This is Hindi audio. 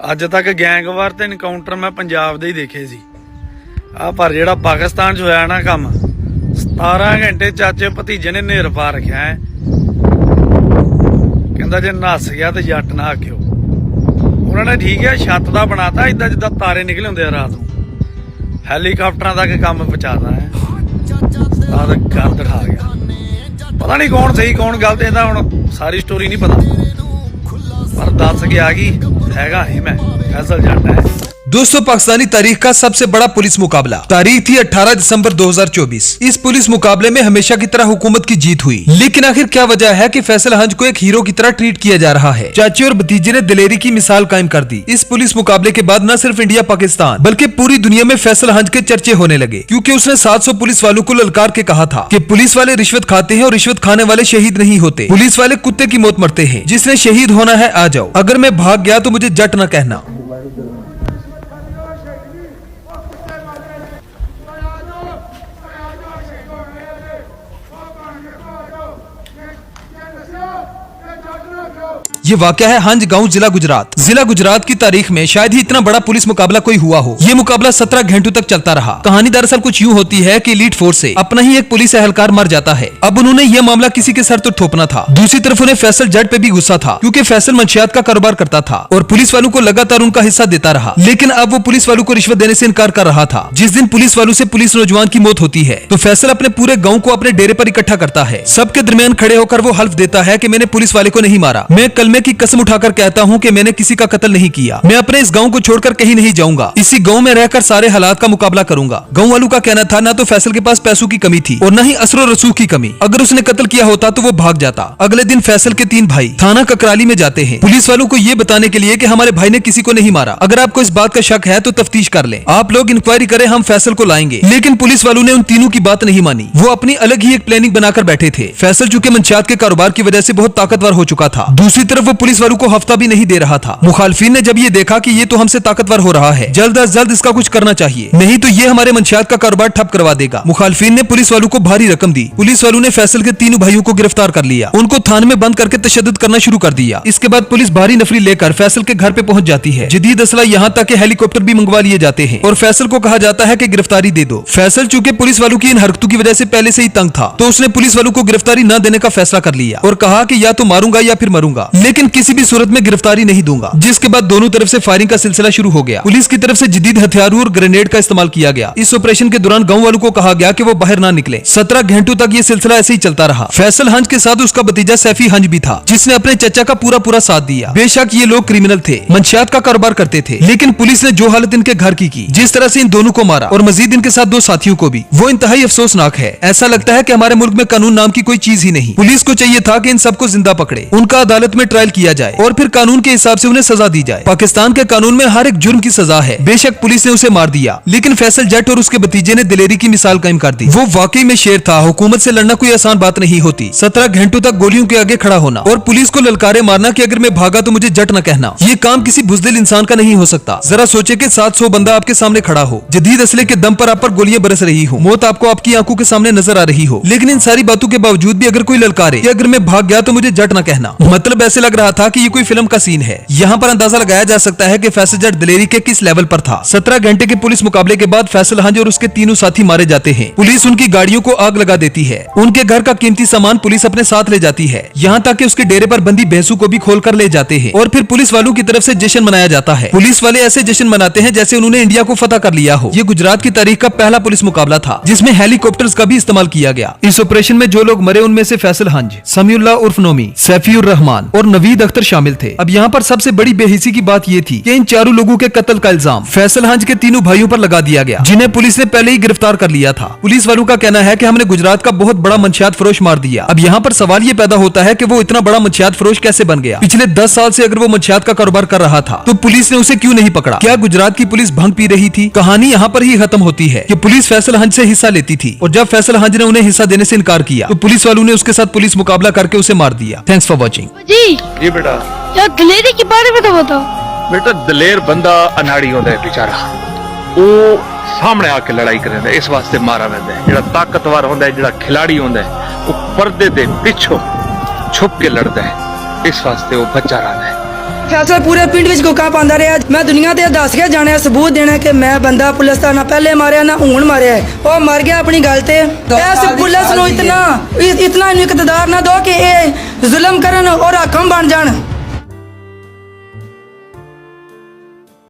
ਅੱਜ तक गैंगवार ते इनकाउंटर मैं पंजाब दे ही देखे सी पर जेड़ा पाकिस्तान च होया ना काम 17 घंटे चाचे भतीजे ने नेर पा रखा है। कहंदा जे नस गया तो जट ना आख्यो। उन्होंने ठीक है छत दा बनाता इदा जिद्दां तारे निकले होंदे रात नूं हैलीकाप्टरां तक काम पहुंचाता है। गल दिखा गया पता नहीं कौन सही कौन गलत इहदा हुण सारी स्टोरी नहीं पता पर दस गया कि हैगा ही मैं फैसल जट है। दोस्तों, पाकिस्तानी तारीख का सबसे बड़ा पुलिस मुकाबला तारीख थी 18 दिसंबर 2024। इस पुलिस मुकाबले में हमेशा की तरह हुकूमत की जीत हुई, लेकिन आखिर क्या वजह है कि फैसल हंज को एक हीरो की तरह ट्रीट किया जा रहा है। चाचे और भतीजे ने दिलेरी की मिसाल कायम कर दी। इस पुलिस मुकाबले के बाद न सिर्फ इंडिया पाकिस्तान बल्कि पूरी दुनिया में फैसल हंज के चर्चे होने लगे, क्योंकि उसने 700 पुलिस वालों को ललकार के कहा था कि पुलिस वाले रिश्वत खाते हैं और रिश्वत खाने वाले शहीद नहीं होते, पुलिस वाले कुत्ते की मौत मरते हैं। जिसने शहीद होना है आ जाओ, अगर मैं भाग गया तो मुझे जट न कहना। ये वाकया है हंज गांव, जिला गुजरात की तारीख में शायद ही इतना बड़ा पुलिस मुकाबला कोई हुआ हो। ये मुकाबला 17 घंटों तक चलता रहा। कहानी दरअसल कुछ यूँ होती है कि एलीट फोर्स से अपना ही एक पुलिस एहलकार मर जाता है। अब उन्होंने ये मामला किसी के सर तो थोपना था। दूसरी तरफ उन्हें फैसल जट पे भी गुस्सा था, क्योंकि फैसल मंशियात का कारोबार करता था और पुलिस वालों को लगातार उनका हिस्सा देता रहा। लेकिन अब वो पुलिस वालों को रिश्वत देने से इनकार कर रहा था। जिस दिन पुलिस वालों से पुलिस नौजवान की मौत होती है तो फैसल अपने पूरे गाँव को अपने डेरे पर इकट्ठा करता है। सबके दरमियान खड़े होकर वो हल्फ देता है कि मैंने पुलिस वाले को नहीं मारा, मैं कलमे की कसम उठाकर कहता हूं कि मैंने किसी का कत्ल नहीं किया, मैं अपने इस गांव को छोड़कर कहीं नहीं जाऊंगा, इसी गांव में रहकर सारे हालात का मुकाबला करूंगा। गांव वालों का कहना था ना तो फैसल के पास पैसों की कमी थी और न ही असर रसूख की कमी। अगर उसने कत्ल किया होता तो वो भाग जाता। अगले दिन फैसल के 3 भाई थाना ककराली में जाते हैं पुलिस वालों को ये बताने के लिए कि हमारे भाई ने किसी को नहीं मारा, अगर आपको इस बात का शक है तो तफ्तीश कर लें, आप लोग इंक्वायरी करें, हम फैसल को लाएंगे। लेकिन पुलिस वालों ने उन तीनों की बात नहीं मानी। वो अपनी अलग ही एक प्लानिंग बनाकर बैठे थे। फैसल चूंकि मंशियात के कारोबार की वजह से बहुत ताकतवर हो चुका था। दूसरी तरफ वो पुलिस वालों को हफ्ता भी नहीं दे रहा था। मुखालफिन ने जब ये देखा कि ये तो हमसे ताकतवर हो रहा है, जल्द अज जल्द इसका कुछ करना चाहिए, नहीं तो ये हमारे मंशियात का कारोबार ठप करवा देगा। मुखालफिन ने पुलिस वालों को भारी रकम दी। पुलिस वालों ने फैसल के 3 भाइयों को गिरफ्तार कर लिया, उनको थाने में बंद करके तशद्दुद करना शुरू कर दिया। इसके बाद पुलिस भारी नफरी लेकर फैसल के घर पे पहुंच जाती है। जदीद असला यहाँ तक कि हेलीकॉप्टर भी मंगवा लिए जाते हैं और फैसल को कहा जाता है कि गिरफ्तारी दे दो। फैसल चूंकि पुलिस वालों की इन हरकतों की वजह से पहले से ही तंग था, तो उसने पुलिस वालों को गिरफ्तारी न देने का फैसला कर लिया और कहा कि या तो मारूंगा या फिर मरूंगा, लेकिन किसी भी सूरत में गिरफ्तारी नहीं दूंगा। जिसके बाद दोनों तरफ से फायरिंग का सिलसिला शुरू हो गया। पुलिस की तरफ से जदीद हथियारों और ग्रेनेड का इस्तेमाल किया गया। इस ऑपरेशन के दौरान गांव वालों को कहा गया कि वो बाहर ना निकले। 17 घंटों तक ये सिलसिला ऐसे ही चलता रहा। फैसल हंज के साथ उसका भतीजा सैफी हंज भी था, जिसने अपने चचा का पूरा साथ दिया। बेशक ये लोग क्रिमिनल थे, मंशियात का कारोबार करते थे, लेकिन पुलिस ने जो हालत इनके घर की जिस तरह से इन दोनों को मारा और मजीद इनके साथ 2 साथियों को भी, वो इंतहाई अफसोसनाक है। ऐसा लगता है कि हमारे मुल्क में कानून नाम की कोई चीज ही नहीं। पुलिस को चाहिए था कि इन सबको जिंदा पकड़े, उनका अदालत में ट्रायल किया जाए और फिर कानून के हिसाब से उन्हें सजा दी जाए। पाकिस्तान के कानून में हर एक जुर्म की सजा है। बेशक पुलिस ने उसे मार दिया, लेकिन फैसल जट और उसके भतीजे ने दिलेरी की मिसाल कायम कर दी। वो वाकई में शेर था। हुकूमत से लड़ना कोई आसान बात नहीं होती। 17 घंटों तक गोलियों के आगे खड़ा होना और पुलिस को ललकारे मारना कि अगर मैं भागा तो मुझे जट न कहना, ये काम किसी बुज़दिल इंसान का नहीं हो सकता। जरा सोचे कि 700 बंदा आपके सामने खड़ा हो, जदीद असले के दम पर आप पर गोलियां बरस रही हो, मौत आपको आपकी आंखों के सामने नजर आ रही हो, लेकिन इन सारी बातों के बावजूद भी अगर कोई ललकारे कि अगर मैं भाग गया तो मुझे जट न कहना, मतलब ऐसे लग रहा था कि ये कोई फिल्म का सीन है। यहाँ पर अंदाजा लगाया जा सकता है कि फैसल जट दिलेरी के किस लेवल पर था। 17 घंटे के पुलिस मुकाबले के बाद फैसल हंज और उसके 3 साथी मारे जाते हैं। पुलिस उनकी गाड़ियों को आग लगा देती है। उनके घर का कीमती सामान पुलिस अपने साथ ले जाती है, यहाँ तक कि उसके डेरे पर बंदी भैंसों को भी खोल कर ले जाते हैं और फिर पुलिस वालों की तरफ से जश्न मनाया जाता है। पुलिस वाले ऐसे जश्न मनाते हैं जैसे उन्होंने इंडिया को फतह कर लिया हो। ये गुजरात की तारीख का पहला पुलिस मुकाबला था जिसमें हेलीकॉप्टर्स का भी इस्तेमाल किया गया। इस ऑपरेशन में जो लोग मरे उनमें से फैसल हंज, समीउल्लाह उर्फ नोमी, सैफीउर रहमान और नवीद अख्तर शामिल थे। अब यहाँ पर सबसे बड़ी बेहिसी की बात ये थी कि इन चारों लोगों के कत्ल का इल्जाम फैसल हंज के 3 भाइयों पर लगा दिया गया, जिन्हें पुलिस ने पहले ही गिरफ्तार कर लिया था। पुलिस वालों का कहना है कि हमने गुजरात का बहुत बड़ा मंशियात फरोश मार दिया। अब यहाँ पर सवाल ये पैदा होता है कि वो इतना बड़ा मंशियात फरोश कैसे बन गया। पिछले 10 साल से अगर वो मंशियात का कारोबार कर रहा था तो पुलिस ने उसे क्यों नहीं पकड़ा? क्या गुजरात की पुलिस भंग पी रही थी? कहानी यहाँ पर ही खत्म होती है कि पुलिस फैसल हंज से हिस्सा लेती थी और जब फैसल हंज ने उन्हें हिस्सा देने से इनकार किया तो पुलिस वालों ने उसके साथ पुलिस मुकाबला करके उसे मार दिया। Thanks for watching. जी बेटा यार दिलेरी के बारे में तो बताओ। बेटा दलेर बंदा अनाड़ी होता है बेचारा, वो सामने आके लड़ाई करता है, इस वास्ते मारा जाता है। जिहड़ा ताकतवर होता है, जिहड़ा खिलाड़ी होता है, वो पर्दे दे पिछों छुप के लड़ता है, इस वास्ते वो बच्चा रहा है। ਫੈਸਲਾ ਪੂਰੇ ਪਿੰਡ ਵਿੱਚ ਗੋਕਾ ਪਾਉਂਦਾ ਰਿਹਾ। ਮੈਂ ਦੁਨੀਆ ਤੇ ਦੱਸ ਕੇ ਜਾਣਿਆ, ਸਬੂਤ ਦੇਣਾ ਕਿ ਮੈਂ ਬੰਦਾ ਪੁਲਿਸ ਦਾ ਨਾ ਪਹਿਲੇ ਮਾਰਿਆ ਨਾ ਹੁਣ ਮਾਰਿਆ ਹੈ। ਉਹ ਮਰ ਗਿਆ ਆਪਣੀ ਗੱਲ ਤੇ। ਇਸ ਪੁਲਿਸ ਨੂੰ ਇਤਨਾ ਇਹਨੂੰ ਇਕਤਦਾਰ ਨਾ ਦਿਓ ਕਿ ਇਹ ਜ਼ੁਲਮ ਕਰਨ ਔਰ ਹਾਕਮ ਬਣ ਜਾਣ।